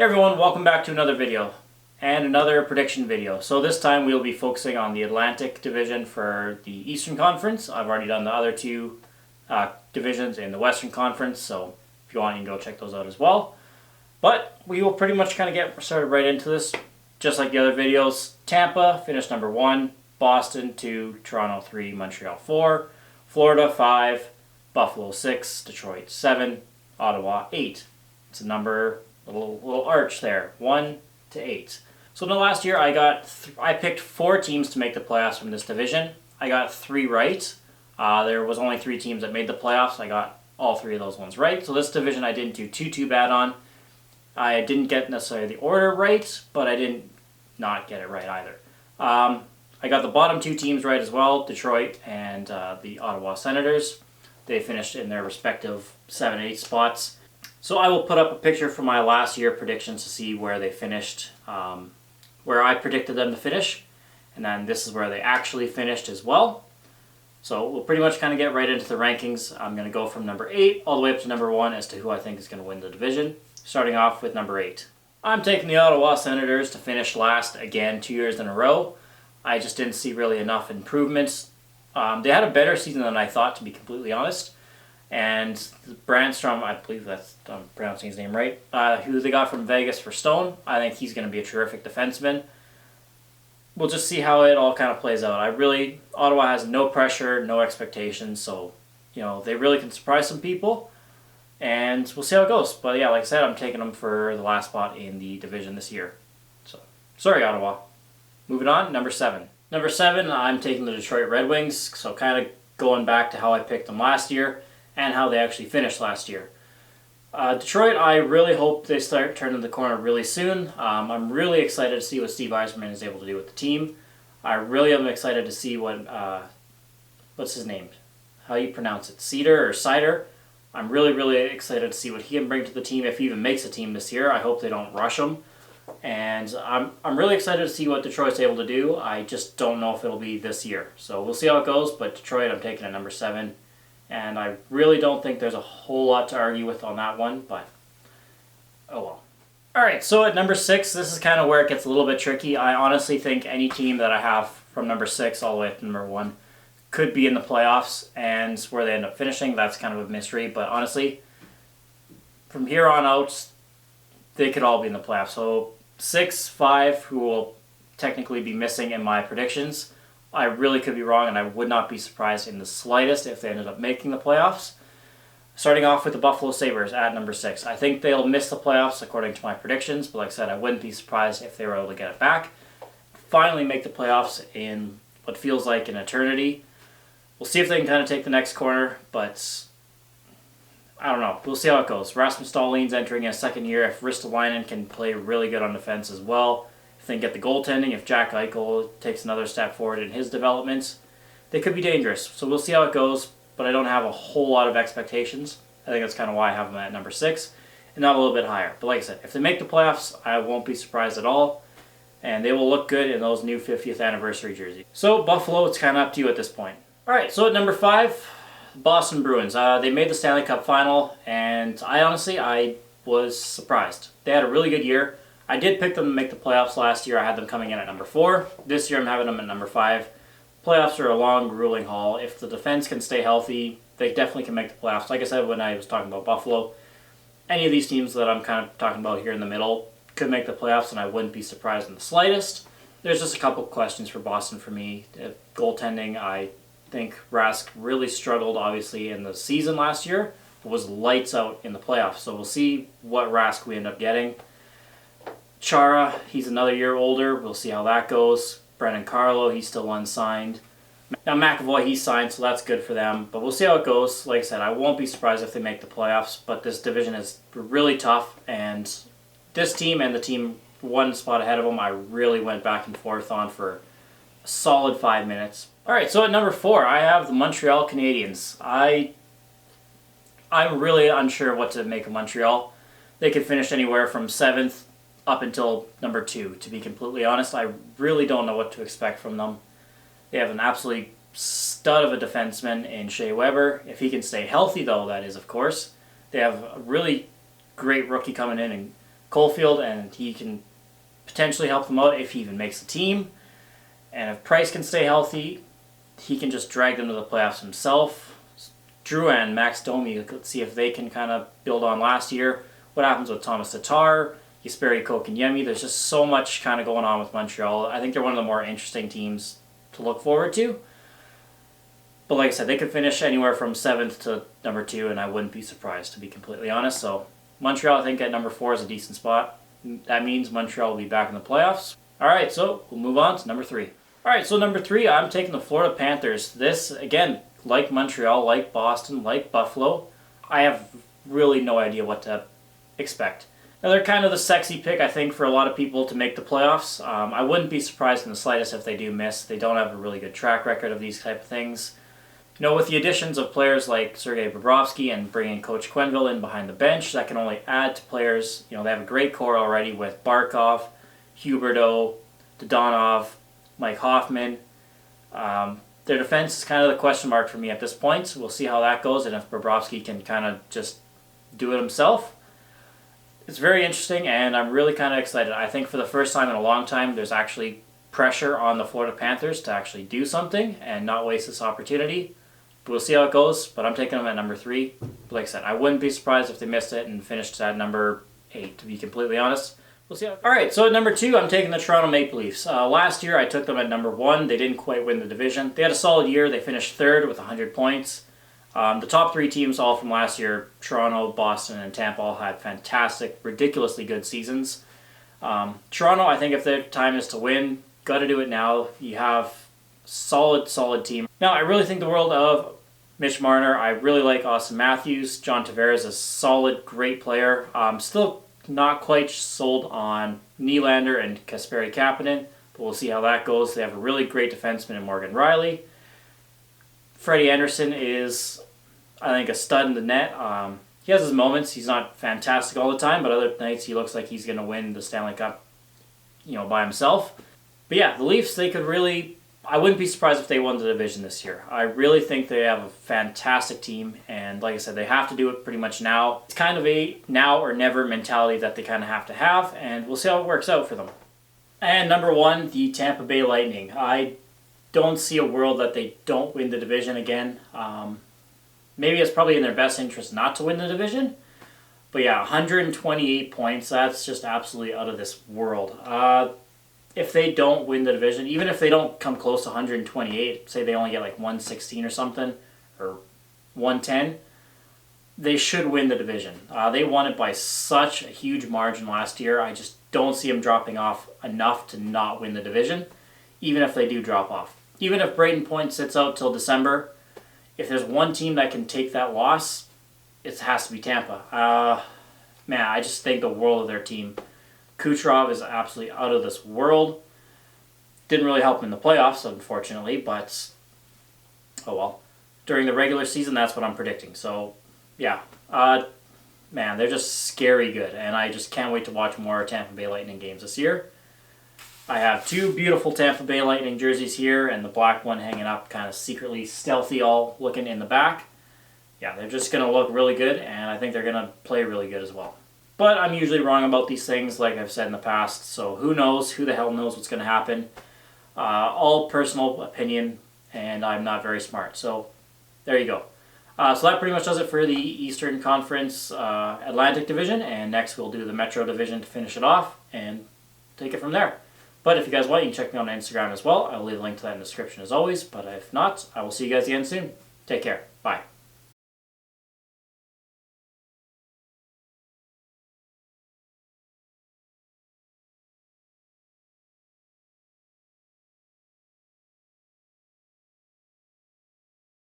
Everyone, welcome back to another video and another prediction video. So this time we'll be focusing on the Atlantic Division for the Eastern Conference. I've already done the other two divisions in the Western Conference, so if you want you can go check those out as well. But we will pretty much kind of get started right into this. Just like the other videos, Tampa finished number 1, Boston 2, Toronto 3, Montreal 4, Florida 5, Buffalo 6, Detroit 7, Ottawa 8. It's a number, a little arch there, 1 to 8. So in the last year, I picked 4 teams to make the playoffs from this division. I got 3 right. There was only 3 teams that made the playoffs. I got all 3 of those ones right. So this division I didn't do too bad on. I didn't get necessarily the order right, but I didn't not get it right either. I got the bottom 2 teams right as well, Detroit and the Ottawa Senators. They finished in their respective 7 and 8 spots. So I will put up a picture from my last year predictions to see where they finished, where I predicted them to finish, and then this is where they actually finished as well. So we'll pretty much kind of get right into the rankings. I'm going to go from number 8 all the way up to number 1 as to who I think is going to win the division. Starting off with number 8. I'm taking the Ottawa Senators to finish last again 2 years in a row. I just didn't see really enough improvements. They had a better season than I thought, to be completely honest. And Brandstrom, I believe I'm pronouncing his name right, who they got from Vegas for Stone, I think he's going to be a terrific defenseman. We'll just see how it all kind of plays out. Ottawa has no pressure, no expectations, so, they really can surprise some people. And we'll see how it goes. But yeah, like I said, I'm taking them for the last spot in the division this year. So, sorry, Ottawa. Moving on, number 7. Number 7, I'm taking the Detroit Red Wings. So kind of going back to how I picked them last year and how they actually finished last year. Detroit, I really hope they start turning the corner really soon. I'm really excited to see what Steve Yzerman is able to do with the team. I really am excited to see what, what's his name? How you pronounce it? Cedar or Cider? I'm really excited to see what he can bring to the team if he even makes a team this year. I hope they don't rush him. And I'm really excited to see what Detroit's able to do. I just don't know if it'll be this year. So we'll see how it goes, but Detroit I'm taking at number 7. And I really don't think there's a whole lot to argue with on that one, but oh well. Alright, so at number 6, this is kind of where it gets a little bit tricky. I honestly think any team that I have from number 6 all the way up to number 1 could be in the playoffs, and where they end up finishing, that's kind of a mystery. But honestly, from here on out, they could all be in the playoffs. So 6, 5, who will technically be missing in my predictions, I really could be wrong, and I would not be surprised in the slightest if they ended up making the playoffs. Starting off with the Buffalo Sabres at number 6. I think they'll miss the playoffs according to my predictions, but like I said, I wouldn't be surprised if they were able to get it back. Finally make the playoffs in what feels like an eternity. We'll see if they can kind of take the next corner, but I don't know. We'll see how it goes. Rasmus Dahlin's entering in a second year. If Ristolainen can play really good on defense as well, if they can get the goaltending, if Jack Eichel takes another step forward in his developments, they could be dangerous. So we'll see how it goes, but I don't have a whole lot of expectations. I think that's kind of why I have them at number 6 and not a little bit higher. But like I said, if they make the playoffs, I won't be surprised at all, and they will look good in those new 50th anniversary jerseys. So Buffalo, it's kind of up to you at this point. Alright, so at number 5, Boston Bruins. They made the Stanley Cup final, and I was surprised. They had a really good year. I did pick them to make the playoffs last year. I had them coming in at number 4. This year I'm having them at number 5. Playoffs are a long, grueling haul. If the defense can stay healthy, they definitely can make the playoffs. Like I said when I was talking about Buffalo, any of these teams that I'm kind of talking about here in the middle could make the playoffs, and I wouldn't be surprised in the slightest. There's just a couple questions for Boston for me. Goaltending, I think Rask really struggled, obviously, in the season last year, but was lights out in the playoffs. So we'll see what Rask we end up getting. Chara, he's another year older. We'll see how that goes. Brendan Carlo, he's still unsigned. Now McAvoy, he's signed, so that's good for them. But we'll see how it goes. Like I said, I won't be surprised if they make the playoffs, but this division is really tough, and this team and the team one spot ahead of them, I really went back and forth on for a solid 5 minutes. Alright, so at number 4, I have the Montreal Canadiens. I'm really unsure what to make of Montreal. They could finish anywhere from 7th up until number 2, to be completely honest. I really don't know what to expect from them. They have an absolutely stud of a defenseman in Shea Weber. If he can stay healthy, though, that is, of course. They have a really great rookie coming in Caulfield, and he can potentially help them out if he even makes the team. And if Price can stay healthy, he can just drag them to the playoffs himself. Drew and Max Domi, let's see if they can kind of build on last year. What happens with Thomas Tatar, Jesperi Kotkaniemi? There's just so much kind of going on with Montreal. I think they're one of the more interesting teams to look forward to. But like I said, they could finish anywhere from 7th to number 2, and I wouldn't be surprised, to be completely honest. So Montreal, I think, at number 4 is a decent spot. That means Montreal will be back in the playoffs. All right, so we'll move on to number 3. All right, so number 3, I'm taking the Florida Panthers. This, again, like Montreal, like Boston, like Buffalo, I have really no idea what to expect. Now, they're kind of the sexy pick, I think, for a lot of people to make the playoffs. I wouldn't be surprised in the slightest if they do miss. They don't have a really good track record of these type of things. You know, with the additions of players like Sergei Bobrovsky and bringing Coach Quenneville in behind the bench, that can only add to players. You know, they have a great core already with Barkov, Huberdeau, Dodonov, Mike Hoffman. Their defense is kind of the question mark for me at this point. So we'll see how that goes and if Bobrovsky can kind of just do it himself. It's very interesting, and I'm really kind of excited. I think for the first time in a long time, there's actually pressure on the Florida Panthers to actually do something and not waste this opportunity. But we'll see how it goes, but I'm taking them at number 3. Like I said, I wouldn't be surprised if they missed it and finished at number 8, to be completely honest. We'll see how it goes. All right, so at number 2, I'm taking the Toronto Maple Leafs. Last year, I took them at number 1. They didn't quite win the division. They had a solid year. They finished 3rd with 100 points. The top 3 teams all from last year, Toronto, Boston, and Tampa, all had fantastic, ridiculously good seasons. Toronto, I think if their time is to win, got to do it now. You have solid team. Now, I really think the world of Mitch Marner. I really like Austin Matthews. John Tavares is a solid, great player. Still not quite sold on Nylander and Kasperi Kapanen, but we'll see how that goes. They have a really great defenseman in Morgan Riley. Freddie Anderson is, I think, a stud in the net. He has his moments. He's not fantastic all the time, but other nights he looks like he's going to win the Stanley Cup, by himself. But yeah, the Leafs, they could really, I wouldn't be surprised if they won the division this year. I really think they have a fantastic team, and like I said, they have to do it pretty much now. It's kind of a now or never mentality that they kind of have to have, and we'll see how it works out for them. And number 1, the Tampa Bay Lightning. I don't see a world that they don't win the division again. Maybe it's probably in their best interest not to win the division. But yeah, 128 points, that's just absolutely out of this world. If they don't win the division, even if they don't come close to 128, say they only get like 116 or something, or 110, they should win the division. They won it by such a huge margin last year. I just don't see them dropping off enough to not win the division, even if they do drop off. Even if Braden Point sits out till December, if there's one team that can take that loss, it has to be Tampa. Man, I just think the world of their team. Kucherov is absolutely out of this world. Didn't really help him in the playoffs, unfortunately, but oh well. During the regular season, that's what I'm predicting. So, yeah. Man, they're just scary good, and I just can't wait to watch more Tampa Bay Lightning games this year. I have 2 beautiful Tampa Bay Lightning jerseys here, and the black one hanging up kind of secretly stealthy all looking in the back. Yeah, they're just going to look really good, and I think they're going to play really good as well. But I'm usually wrong about these things, like I've said in the past, so who knows? Who the hell knows what's going to happen? All personal opinion, and I'm not very smart. So there you go. So that pretty much does it for the Eastern Conference Atlantic Division, and next we'll do the Metro Division to finish it off and take it from there. But if you guys want, you can check me out on Instagram as well. I'll leave a link to that in the description as always, but if not, I will see you guys again soon. Take care. Bye.